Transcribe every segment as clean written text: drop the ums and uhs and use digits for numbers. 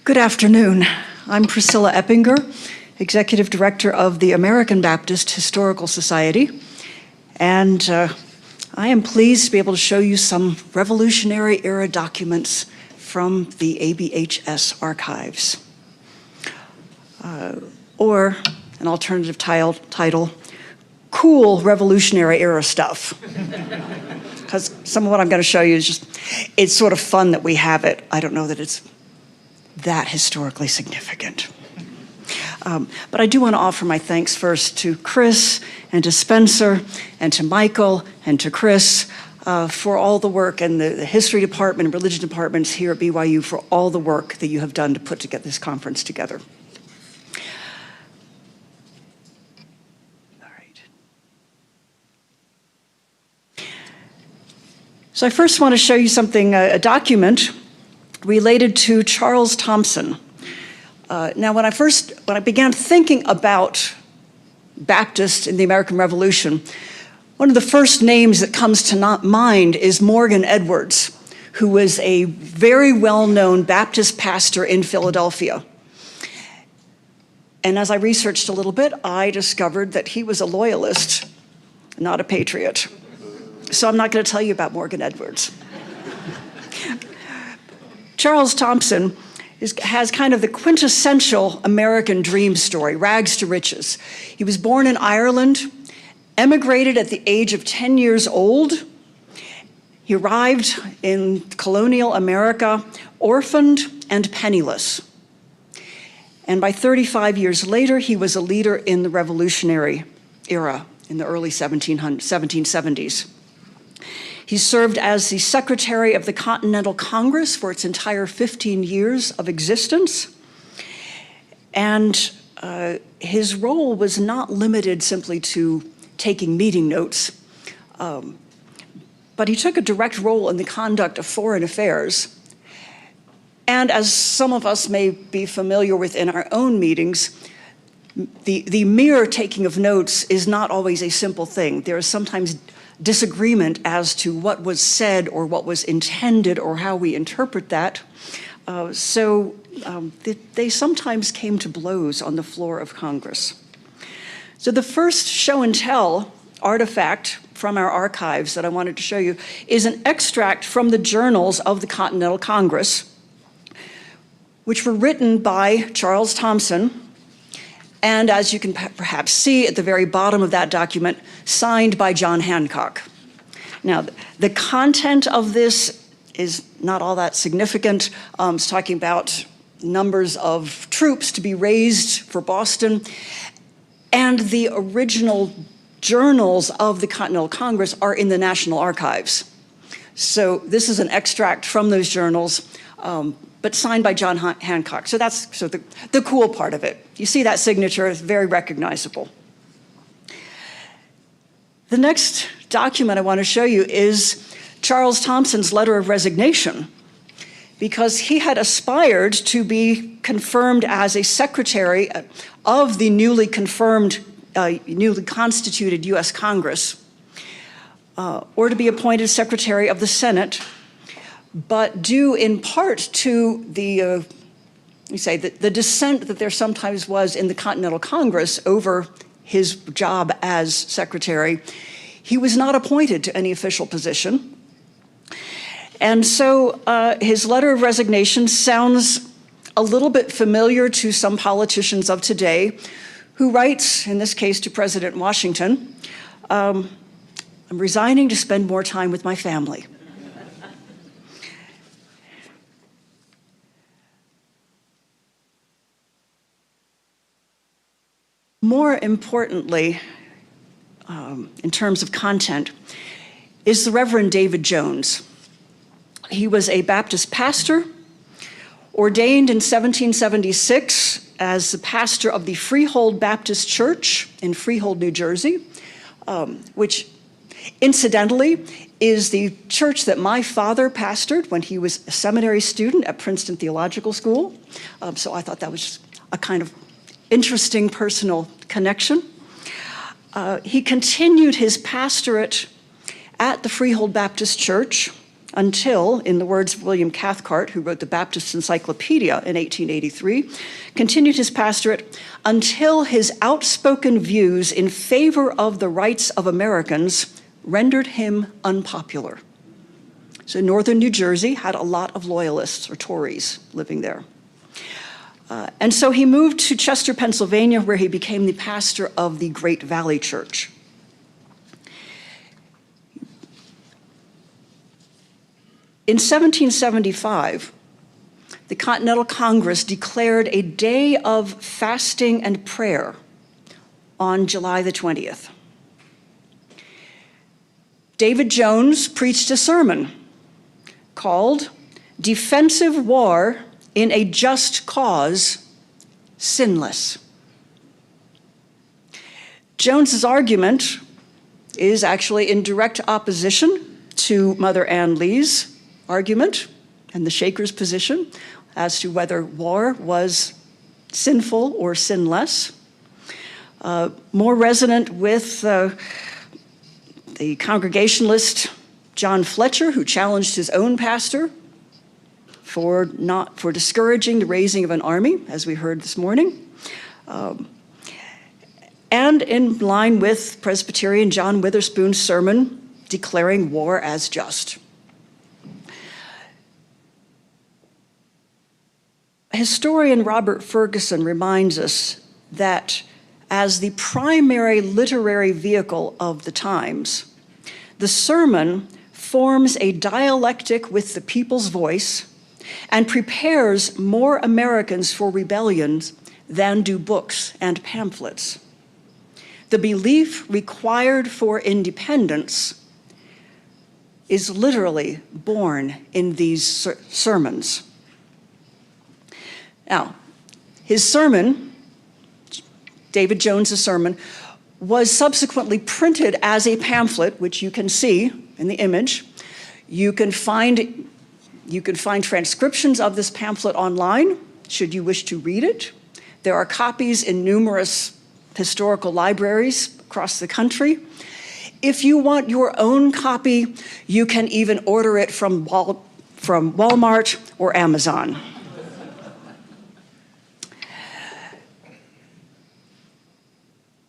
Good afternoon. I'm Priscilla Eppinger, Executive Director of the American Baptist Historical Society, and I am pleased to be able to show you some Revolutionary Era documents from the ABHS archives. Or an alternative title, Cool Revolutionary Era Stuff. Because some of what I'm going to show you is just, it's sort of fun that we have it. I don't know that it's that historically significant. But I do want to offer my thanks first to Chris and to Spencer and to Michael and to Chris for all the work, and the history department and religion departments here at BYU for all the work that you have done to put this conference together. All right. So I first want to show you something, a document related to Charles Thompson. Now, when I began thinking about Baptists in the American Revolution, one of the first names that comes to mind is Morgan Edwards, who was a very well-known Baptist pastor in Philadelphia. And as I researched a little bit, I discovered that he was a loyalist, not a patriot. So I'm not going to tell you about Morgan Edwards. Charles Thompson has kind of the quintessential American dream story, rags to riches. He was born in Ireland, emigrated at the age of 10 years old. He arrived in colonial America, orphaned and penniless. And by 35 years later, he was a leader in the Revolutionary Era in the early 1770s. He served as the Secretary of the Continental Congress for its entire 15 years of existence. And his role was not limited simply to taking meeting notes, but he took a direct role in the conduct of foreign affairs. And as some of us may be familiar with in our own meetings, the mere taking of notes is not always a simple thing. There is sometimes disagreement as to what was said or what was intended or how we interpret that. So they sometimes came to blows on the floor of Congress. So the first show and tell artifact from our archives that I wanted to show you is an extract from the journals of the Continental Congress, which were written by Charles Thompson, and as you can perhaps see at the very bottom of that document, signed by John Hancock. Now, the content of this is not all that significant. It's talking about numbers of troops to be raised for Boston, and the original journals of the Continental Congress are in the National Archives. So this is an extract from those journals, but signed by John Hancock. So that's the cool part of it. You see that signature, it's very recognizable. The next document I want to show you is Charles Thompson's letter of resignation, because he had aspired to be confirmed as a secretary of the newly constituted U.S. Congress, or to be appointed Secretary of the Senate, but due in part to the dissent that there sometimes was in the Continental Congress over his job as secretary, he was not appointed to any official position. And so his letter of resignation sounds a little bit familiar to some politicians of today, who writes, in this case to President Washington, I'm resigning to spend more time with my family. More importantly, in terms of content, is the Reverend David Jones. He was a Baptist pastor, ordained in 1776 as the pastor of the Freehold Baptist Church in Freehold, New Jersey, which incidentally is the church that my father pastored when he was a seminary student at Princeton Theological School. So I thought that was a kind of interesting personal connection. He continued his pastorate at the Freehold Baptist Church until, in the words of William Cathcart, who wrote the Baptist Encyclopedia in 1883, continued his pastorate until his outspoken views in favor of the rights of Americans rendered him unpopular. So northern New Jersey had a lot of loyalists or Tories living there. And so he moved to Chester, Pennsylvania, where he became the pastor of the Great Valley Church. In 1775, the Continental Congress declared a day of fasting and prayer on July the 20th. David Jones preached a sermon called Defensive War in a Just Cause, Sinless. Jones's argument is actually in direct opposition to Mother Ann Lee's argument and the Shakers' position as to whether war was sinful or sinless. More resonant with the Congregationalist John Fletcher, who challenged his own pastor for discouraging the raising of an army, as we heard this morning. And in line with Presbyterian John Witherspoon's sermon declaring war as just. Historian Robert Ferguson reminds us that as the primary literary vehicle of the times, the sermon forms a dialectic with the people's voice and prepares more Americans for rebellions than do books and pamphlets. The belief required for independence is literally born in these sermons. Now, his sermon, David Jones's sermon, was subsequently printed as a pamphlet, which you can see in the image. You can find transcriptions of this pamphlet online, should you wish to read it. There are copies in numerous historical libraries across the country. If you want your own copy, you can even order it from Walmart or Amazon.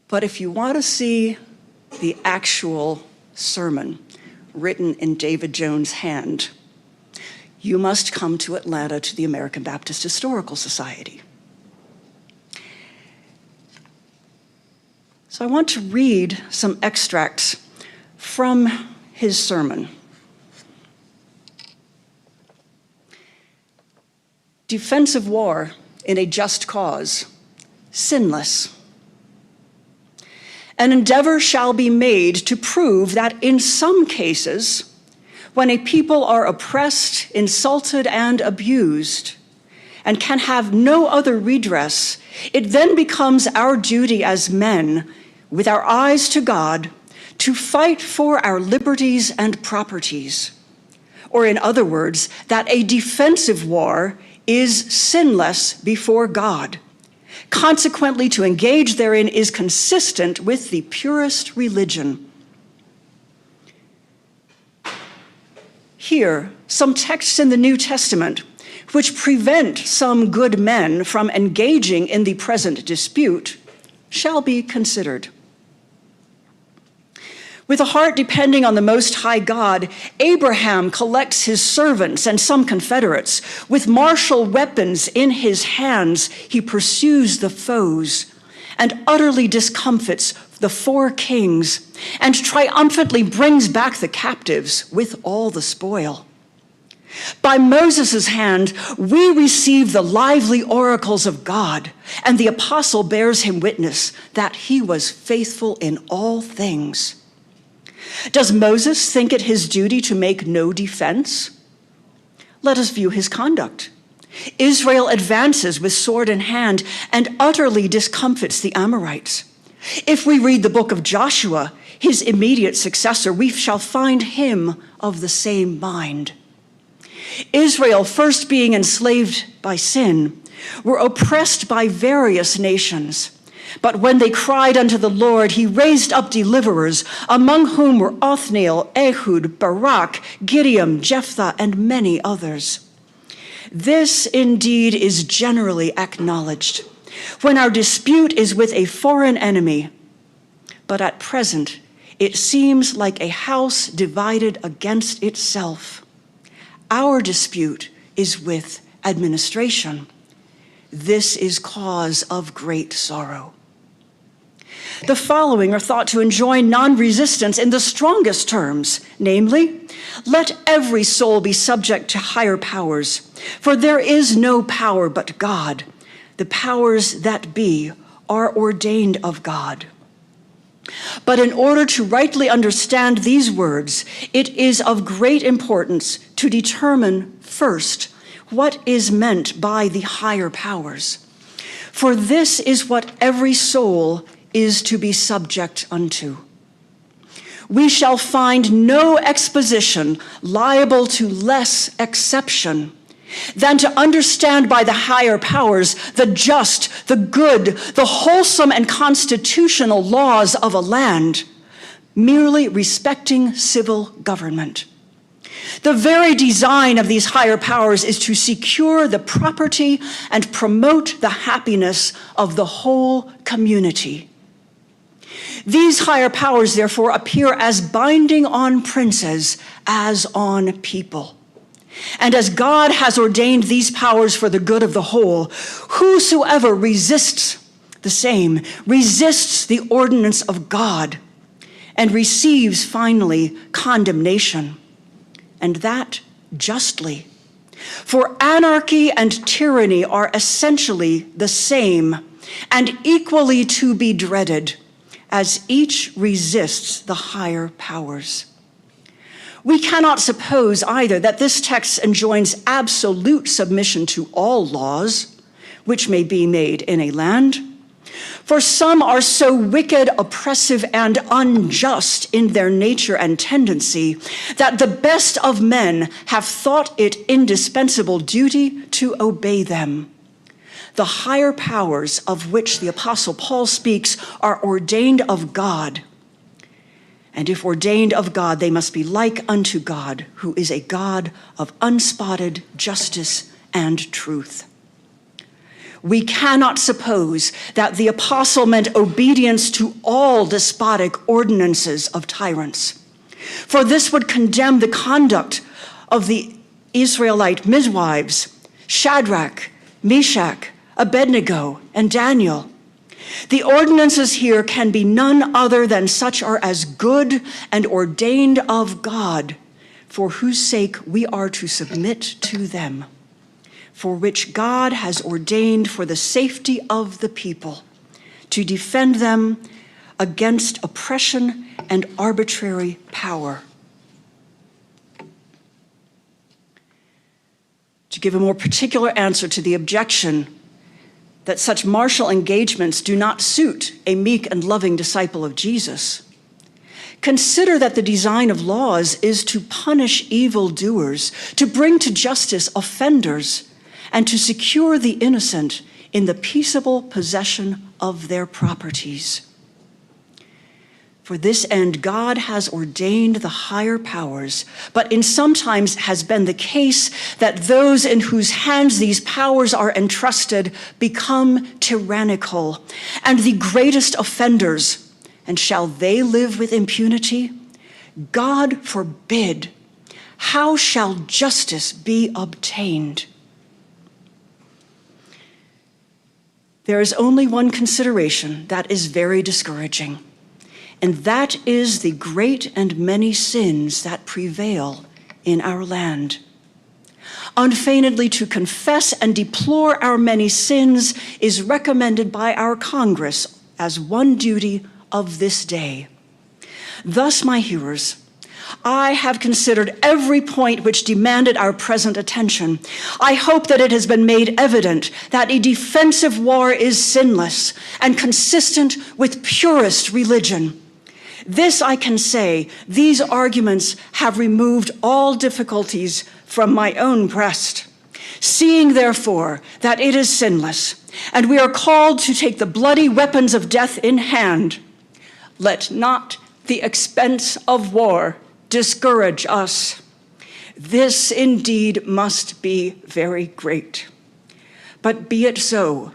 But if you want to see the actual sermon written in David Jones' hand, you must come to Atlanta to the American Baptist Historical Society. So I want to read some extracts from his sermon. Defensive war in a just cause, sinless. An endeavor shall be made to prove that in some cases, when a people are oppressed, insulted, and abused, and can have no other redress, it then becomes our duty as men, with our eyes to God, to fight for our liberties and properties. Or in other words, that a defensive war is sinless before God. Consequently, to engage therein is consistent with the purest religion. Here, some texts in the New Testament which prevent some good men from engaging in the present dispute shall be considered. With a heart depending on the Most High God, Abraham collects his servants and some confederates. With martial weapons in his hands, he pursues the foes and utterly discomfits the 4 kings and triumphantly brings back the captives with all the spoil. By Moses' hand, we receive the lively oracles of God, and the apostle bears him witness that he was faithful in all things. Does Moses think it his duty to make no defense? Let us view his conduct. Israel advances with sword in hand and utterly discomfits the Amorites. If we read the book of Joshua, his immediate successor, we shall find him of the same mind. Israel, first being enslaved by sin, were oppressed by various nations. But when they cried unto the Lord, he raised up deliverers, among whom were Othniel, Ehud, Barak, Gideon, Jephthah, and many others. This indeed is generally acknowledged, when our dispute is with a foreign enemy. But at present, it seems like a house divided against itself. Our dispute is with administration. This is cause of great sorrow. The following are thought to enjoin non-resistance in the strongest terms, namely, let every soul be subject to higher powers, for there is no power but God. The powers that be are ordained of God. But in order to rightly understand these words, it is of great importance to determine first what is meant by the higher powers. For this is what every soul is to be subject unto. We shall find no exposition liable to less exception than to understand by the higher powers the just, the good, the wholesome and constitutional laws of a land, merely respecting civil government. The very design of these higher powers is to secure the property and promote the happiness of the whole community. These higher powers, therefore, appear as binding on princes as on people. And as God has ordained these powers for the good of the whole, whosoever resists the same resists the ordinance of God and receives finally condemnation, and that justly. For anarchy and tyranny are essentially the same and equally to be dreaded, as each resists the higher powers. We cannot suppose either that this text enjoins absolute submission to all laws which may be made in a land, for some are so wicked, oppressive, and unjust in their nature and tendency that the best of men have thought it indispensable duty to obey them. The higher powers of which the Apostle Paul speaks are ordained of God. And if ordained of God, they must be like unto God, who is a God of unspotted justice and truth. We cannot suppose that the apostle meant obedience to all despotic ordinances of tyrants, for this would condemn the conduct of the Israelite midwives, Shadrach, Meshach, Abednego, and Daniel. The ordinances here can be none other than such are as good and ordained of God, for whose sake we are to submit to them, for which God has ordained for the safety of the people, to defend them against oppression and arbitrary power. To give a more particular answer to the objection that such martial engagements do not suit a meek and loving disciple of Jesus, consider that the design of laws is to punish evildoers, to bring to justice offenders, and to secure the innocent in the peaceable possession of their properties. For this end, God has ordained the higher powers, but in sometimes has been the case that those in whose hands these powers are entrusted become tyrannical and the greatest offenders. And shall they live with impunity? God forbid. How shall justice be obtained? There is only one consideration that is very discouraging, and that is the great and many sins that prevail in our land. Unfeignedly to confess and deplore our many sins is recommended by our Congress as one duty of this day. Thus, my hearers, I have considered every point which demanded our present attention. I hope that it has been made evident that a defensive war is sinless and consistent with purest religion. This I can say, these arguments have removed all difficulties from my own breast. Seeing, therefore, that it is sinless, and we are called to take the bloody weapons of death in hand. Let not the expense of war discourage us. This indeed must be very great. But be it so.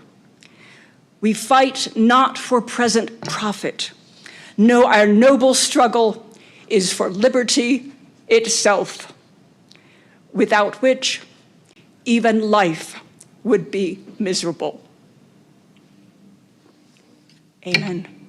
We fight not for present profit. No, our noble struggle is for liberty itself, without which even life would be miserable. Amen.